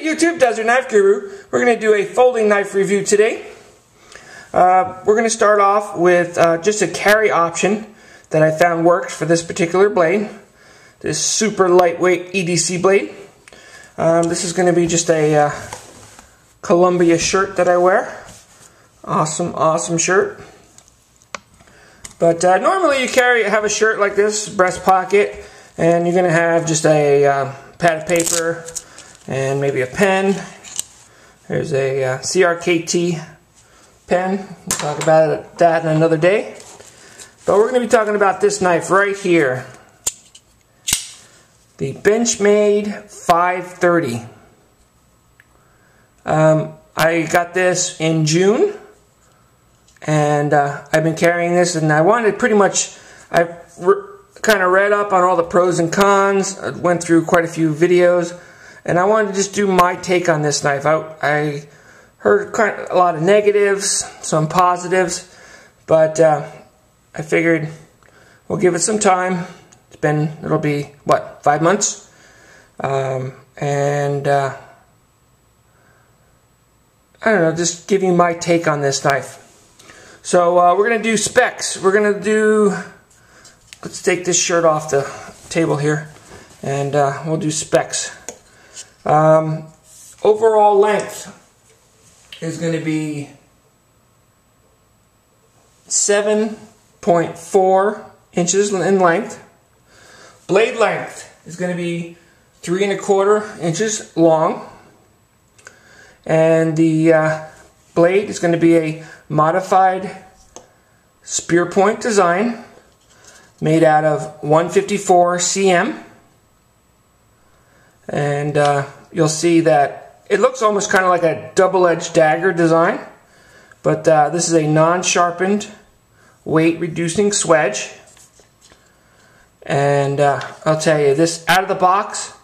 Hey YouTube, Desert Knife Guru. We're going to do a folding knife review today. We're going to start off with just a carry option that I found worked for this particular blade. This super lightweight EDC blade. This is going to be just a Columbia shirt that I wear. Awesome shirt. But normally you have a shirt like this, breast pocket, and you're going to have just a pad of paper and maybe a pen. There's a CRKT pen. We'll talk about that in another day. But we're going to be talking about this knife right here. The Benchmade 530. I got this in June. And I've been carrying this, and I wanted pretty much, I kind of read up on all the pros and cons. I went through quite a few videos, and I wanted to just do my take on this knife. I heard a lot of negatives, some positives, but I figured we'll give it some time. It'll be, what, 5 months? I don't know, just give you my take on this knife. So we're going to do specs. We're going to do, let's take this shirt off the table here, and we'll do specs. Overall length is going to be 7.4 inches in length. Blade length is going to be 3¼ inches long. And the blade is going to be a modified spear point design made out of 154 cm, and you'll see that it looks almost kind of like a double-edged dagger design, but this is a non-sharpened weight reducing swedge. And I'll tell you, this out of the box,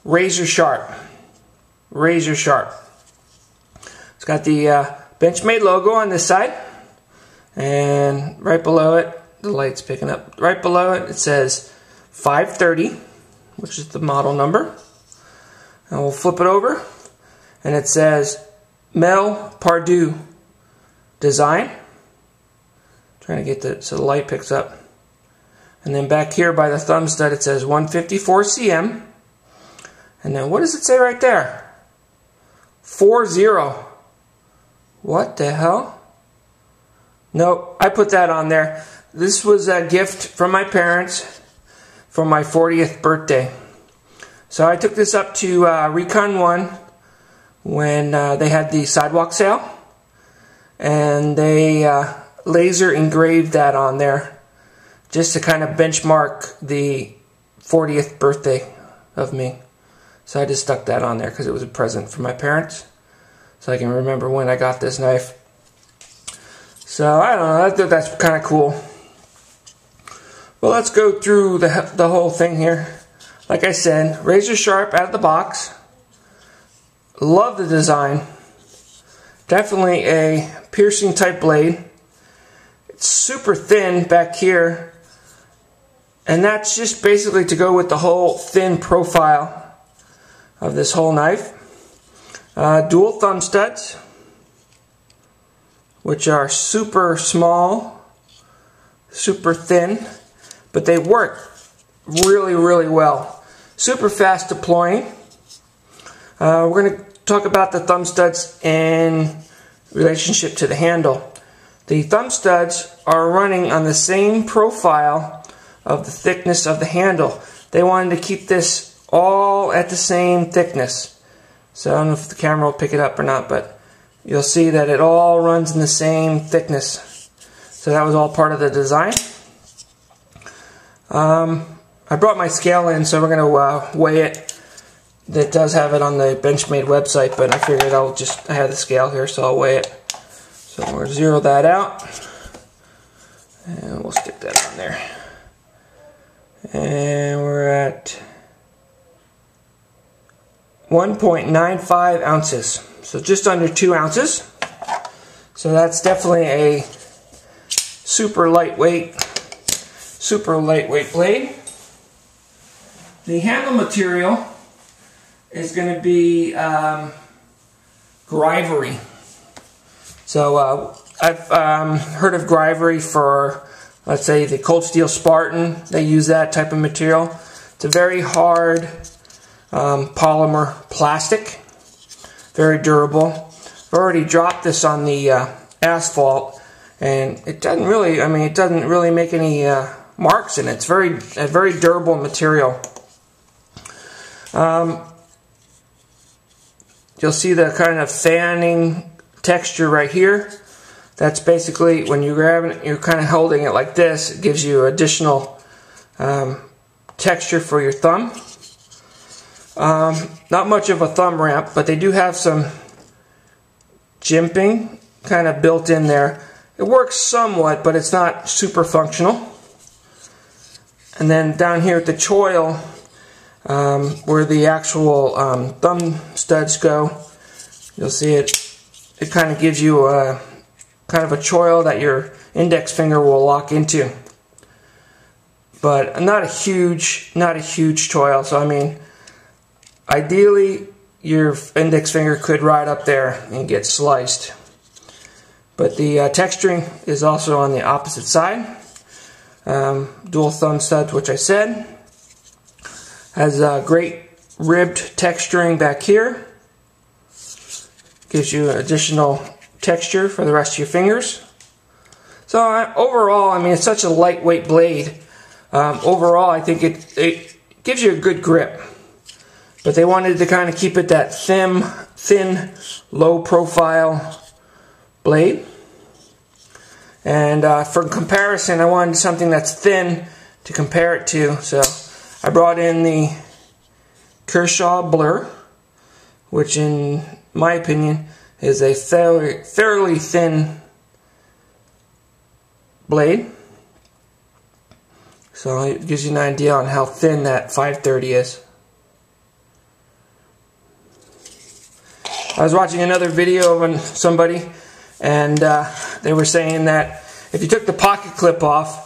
razor sharp. It's got the Benchmade logo on this side, and right below it, the light's picking up, right below it, it says 530, which is the model number. And we'll flip it over, and it says Mel Pardue design. Trying to get that so the light picks up. And then back here by the thumb stud it says 154 cm. And then what does it say right there? 40. What the hell? No, I put that on there. This was a gift from my parents for my 40th birthday. So I took this up to Recon 1 when they had the sidewalk sale. And they laser engraved that on there just to kind of benchmark the 40th birthday of me. So I just stuck that on there because it was a present from my parents, so I can remember when I got this knife. So I don't know, I thought that's kind of cool. Well, let's go through the whole thing here. Like I said, razor sharp out of the box. Love the design. Definitely a piercing type blade. It's super thin back here, and that's just basically to go with the whole thin profile of this whole knife. Dual thumb studs, which are super small, super thin, but they work really well. Super fast deploying. We're going to talk about the thumb studs in relationship to the handle. The thumb studs are running on the same profile of the thickness of the handle. They wanted to keep this all at the same thickness. So I don't know if the camera will pick it up or not, but you'll see that it all runs in the same thickness. So that was all part of the design. I brought my scale in, so we're going to weigh it. It does have it on the Benchmade website, but I figured I had the scale here, so I'll weigh it. So we'll zero that out, and we'll stick that on there. And we're at 1.95 ounces, so just under 2 ounces. So that's definitely a super lightweight blade. The handle material is going to be Grivery. So I've heard of Grivery for, let's say, the Cold Steel Spartan. They use that type of material. It's a very hard polymer plastic, very durable. I've already dropped this on the asphalt, and it doesn't really, it doesn't really make any marks in it. It's a very durable material. You'll see the kind of fanning texture right here. That's basically when you grab it, you're kind of holding it like this. It gives you additional texture for your thumb. Not much of a thumb ramp, but they do have some jimping kind of built in there. It works somewhat, but it's not super functional. And then down here at the choil, where the actual thumb studs go, you'll see it kind of gives you a kind of a choil that your index finger will lock into. But not a huge choil. So ideally your index finger could ride up there and get sliced. But the texturing is also on the opposite side. Dual thumb studs, which I said. Has great ribbed texturing back here. Gives you additional texture for the rest of your fingers. So overall, it's such a lightweight blade. Overall, I think it gives you a good grip. But they wanted to kind of keep it that thin, low profile blade. And for comparison, I wanted something that's thin to compare it to. So I brought in the Kershaw Blur, which in my opinion is a fairly thin blade. So it gives you an idea on how thin that 530 is. I was watching another video of somebody, and they were saying that if you took the pocket clip off,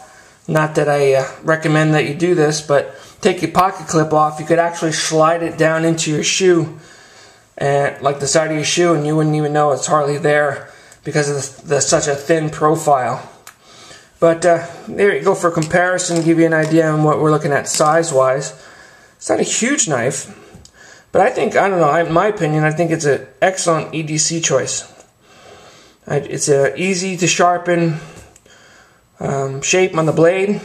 not that I recommend that you do this, but take your pocket clip off, you could actually slide it down into your shoe, and like the side of your shoe, and you wouldn't even know it's hardly there because of such a thin profile. But there you go for comparison, give you an idea on what we're looking at size-wise. It's not a huge knife, but I think, in my opinion, I think it's an excellent EDC choice. It's easy to sharpen shape on the blade.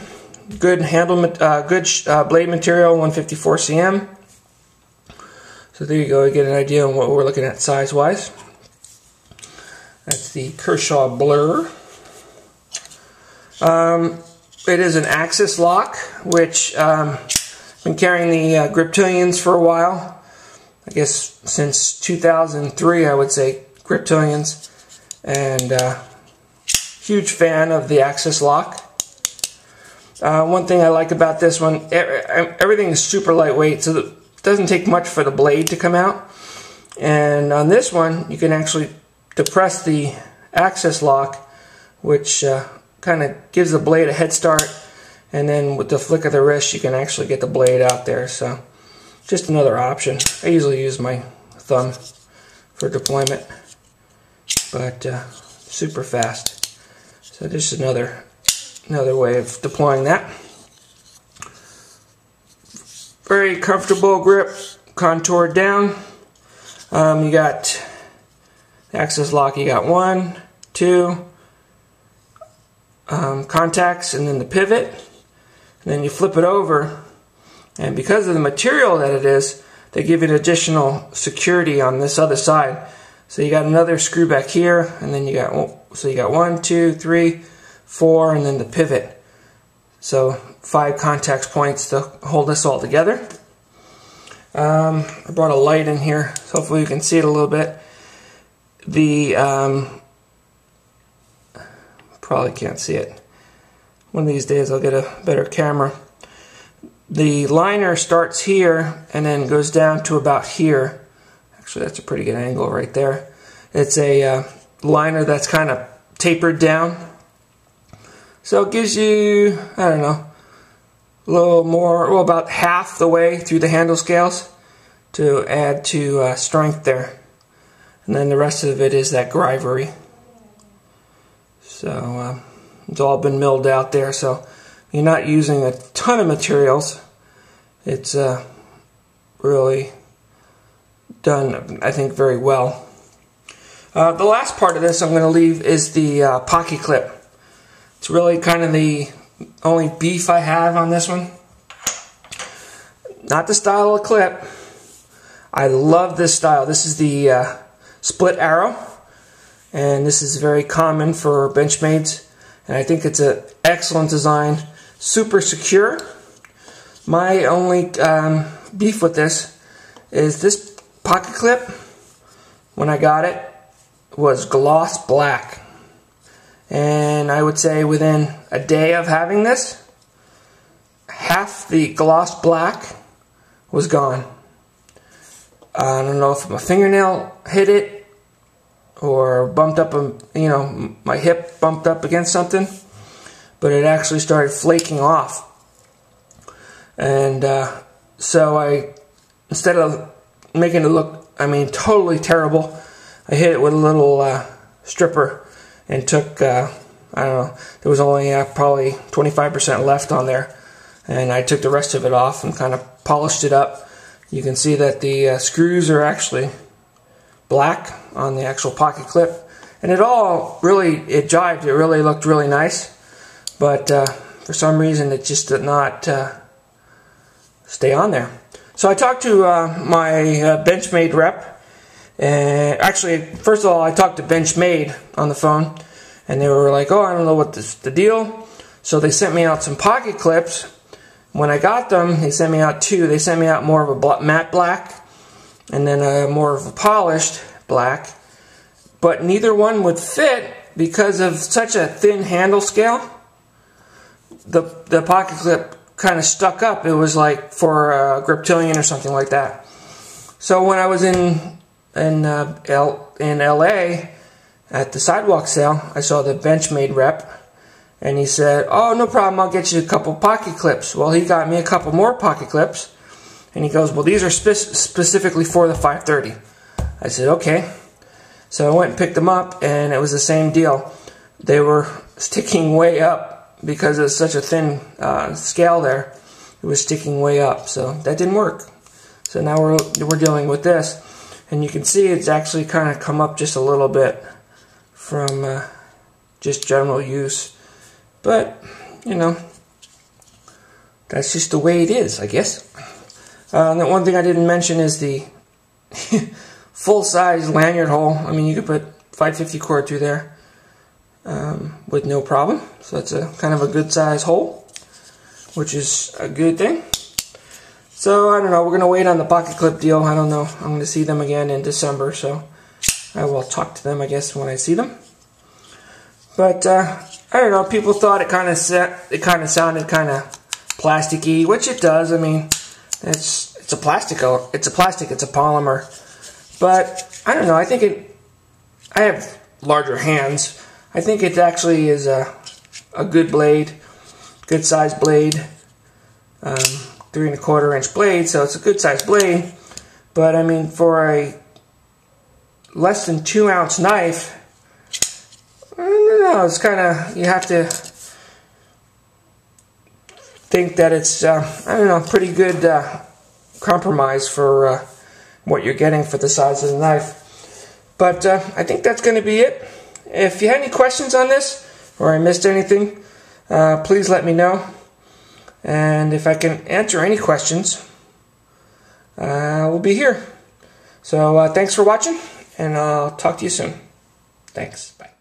Good handle, blade material, 154 cm. So there you go, you get an idea on what we're looking at size-wise. That's the Kershaw Blur. It is an axis lock, which I've been carrying the Griptilians for a while. I guess since 2003, I would say, Griptilians. And huge fan of the axis lock. One thing I like about this one, everything is super lightweight, so it doesn't take much for the blade to come out. And on this one, you can actually depress the axis lock, which kind of gives the blade a head start, and then with the flick of the wrist, you can actually get the blade out there. So just another option. I usually use my thumb for deployment, but super fast. So just another way of deploying that. Very comfortable grip, contoured down. You got the axis lock, you got 1, 2 contacts, and then the pivot. And then you flip it over, and because of the material that it is, they give it additional security on this other side. So you got another screw back here, and then you got 1, 2, 3, 4, and then the pivot. So 5 contact points to hold this all together. I brought a light in here, so hopefully you can see it a little bit. The probably can't see it. One of these days I'll get a better camera. The liner starts here and then goes down to about here. Actually, that's a pretty good angle right there. It's a liner that's kind of tapered down. So it gives you, I don't know, a little more, well, about half the way through the handle scales. to add to strength there. And then the rest of it is that grivery. So it's all been milled out there, so you're not using a ton of materials. It's really done, I think, very well. The last part of this I'm going to leave is the pocket clip. It's really kind of the only beef I have on this one. Not the style of clip. I love this style. This is the split arrow, and this is very common for Benchmades, and I think it's an excellent design. Super secure. My only beef with this is this pocket clip, when I got it, was gloss black. And I would say within a day of having this, half the gloss black was gone. I don't know if my fingernail hit it or bumped up, my hip bumped up against something, but it actually started flaking off. And so instead of making it look, totally terrible, I hit it with a little stripper and took, I don't know, there was only probably 25% left on there, and I took the rest of it off and kind of polished it up. You can see that the screws are actually black on the actual pocket clip, and it jived. It really looked really nice, but for some reason it just did not stay on there. So I talked to my Benchmade rep. And actually, first of all, I talked to Benchmade on the phone, and they were like, "Oh, I don't know what the deal." So they sent me out some pocket clips. When I got them, they sent me out two. They sent me out more of a matte black, and then more of a polished black. But neither one would fit because of such a thin handle scale. The pocket clip kind of stuck up. It was like for a Griptilian or something like that. So when I was in LA at the sidewalk sale, I saw the Benchmade rep, and he said, "Oh, no problem, I'll get you a couple pocket clips." Well, he got me a couple more pocket clips, and he goes, "Well, these are specifically for the 530. I said, "Okay." So I went and picked them up, and it was the same deal. They were sticking way up because of such a thin scale there. It was sticking way up, so that didn't work. So now we're dealing with this. And you can see it's actually kind of come up just a little bit from just general use. But, that's just the way it is, I guess. The one thing I didn't mention is the full-size lanyard hole. You could put 550 cord through there with no problem. So that's a kind of a good size hole, which is a good thing. So, I don't know, we're going to wait on the pocket clip deal. I don't know. I'm going to see them again in December, so I will talk to them, I guess, when I see them. But, I don't know, people thought it kind of sounded kind of plasticky, which it does. It's a plastic, it's a polymer. But, I don't know, I have larger hands. I think it actually is a good blade, good size blade. 3 1/4 inch blade, so it's a good size blade. But for a less than 2 ounce knife, I don't know, it's kind of, you have to think that it's pretty good compromise for what you're getting for the size of the knife. But I think that's going to be it. If you had any questions on this, or I missed anything, please let me know. And if I can answer any questions, we'll be here. So thanks for watching, and I'll talk to you soon. Thanks. Bye.